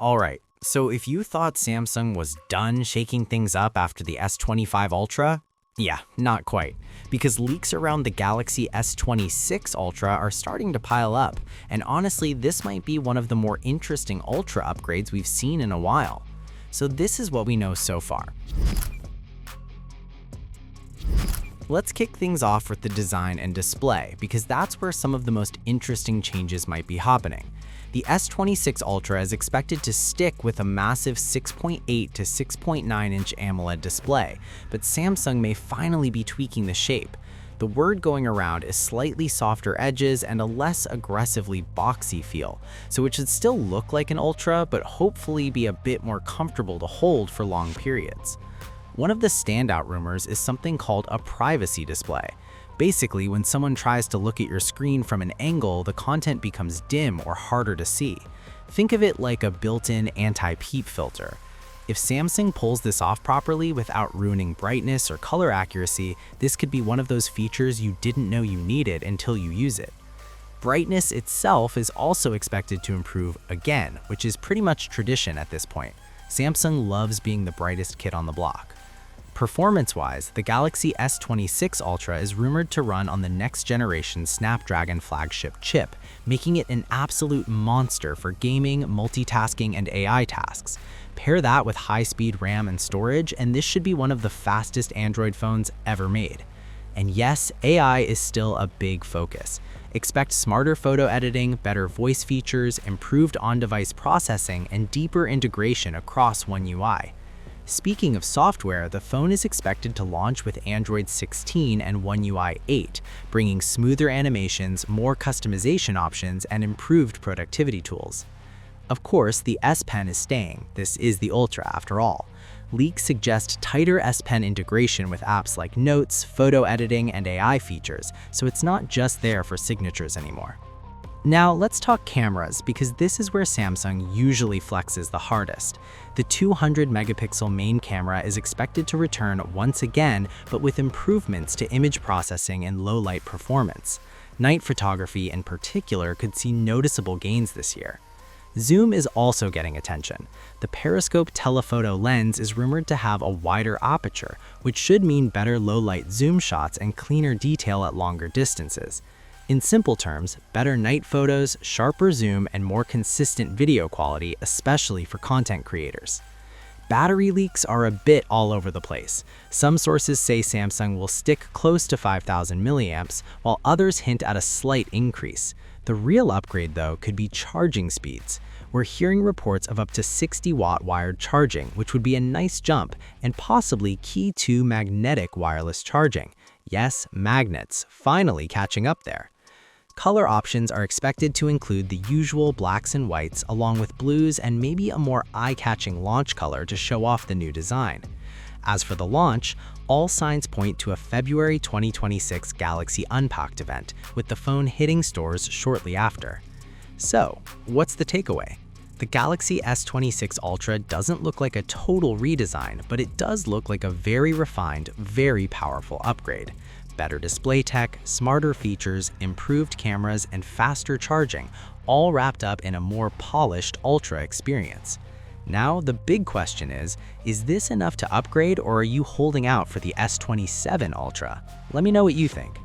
Alright, so if you thought Samsung was done shaking things up after the S25 Ultra, yeah, not quite, because leaks around the Galaxy S26 Ultra are starting to pile up, and honestly, this might be one of the more interesting Ultra upgrades we've seen in a while. So this is what we know so far. Let's kick things off with the design and display, because that's where some of the most interesting changes might be happening. The S26 Ultra is expected to stick with a massive 6.8 to 6.9-inch AMOLED display, but Samsung may finally be tweaking the shape. The word going around is slightly softer edges and a less aggressively boxy feel, so it should still look like an Ultra, but hopefully be a bit more comfortable to hold for long periods. One of the standout rumors is something called a privacy display. Basically, when someone tries to look at your screen from an angle, the content becomes dim or harder to see. Think of it like a built-in anti-peep filter. If Samsung pulls this off properly without ruining brightness or color accuracy, this could be one of those features you didn't know you needed until you use it. Brightness itself is also expected to improve again, which is pretty much tradition at this point. Samsung loves being the brightest kid on the block. Performance-wise, the Galaxy S26 Ultra is rumored to run on the next-generation Snapdragon flagship chip, making it an absolute monster for gaming, multitasking, and AI tasks. Pair that with high-speed RAM and storage, and this should be one of the fastest Android phones ever made. And yes, AI is still a big focus. Expect smarter photo editing, better voice features, improved on-device processing, and deeper integration across One UI. Speaking of software, the phone is expected to launch with Android 16 and One UI 8, bringing smoother animations, more customization options, and improved productivity tools. Of course, the S Pen is staying. This is the Ultra after all. Leaks suggest tighter S Pen integration with apps like Notes, photo editing, and AI features, so it's not just there for signatures anymore. Now let's talk cameras, because this is where Samsung usually flexes the hardest. The 200-megapixel main camera is expected to return once again, but with improvements to image processing and low-light performance. Night photography in particular could see noticeable gains this year. Zoom is also getting attention. The periscope telephoto lens is rumored to have a wider aperture, which should mean better low-light zoom shots and cleaner detail at longer distances. In simple terms, better night photos, sharper zoom, and more consistent video quality, especially for content creators. Battery leaks are a bit all over the place. Some sources say Samsung will stick close to 5,000 milliamps, while others hint at a slight increase. The real upgrade, though, could be charging speeds. We're hearing reports of up to 60-watt wired charging, which would be a nice jump, and possibly key to magnetic wireless charging. Yes, magnets, finally catching up there. Color options are expected to include the usual blacks and whites, along with blues and maybe a more eye-catching launch color to show off the new design. As for the launch, all signs point to a February 2026 Galaxy Unpacked event, with the phone hitting stores shortly after. So, what's the takeaway? The Galaxy S26 Ultra doesn't look like a total redesign, but it does look like a very refined, very powerful upgrade. Better display tech, smarter features, improved cameras, and faster charging, all wrapped up in a more polished Ultra experience. Now, the big question is this enough to upgrade, or are you holding out for the S27 Ultra? Let me know what you think.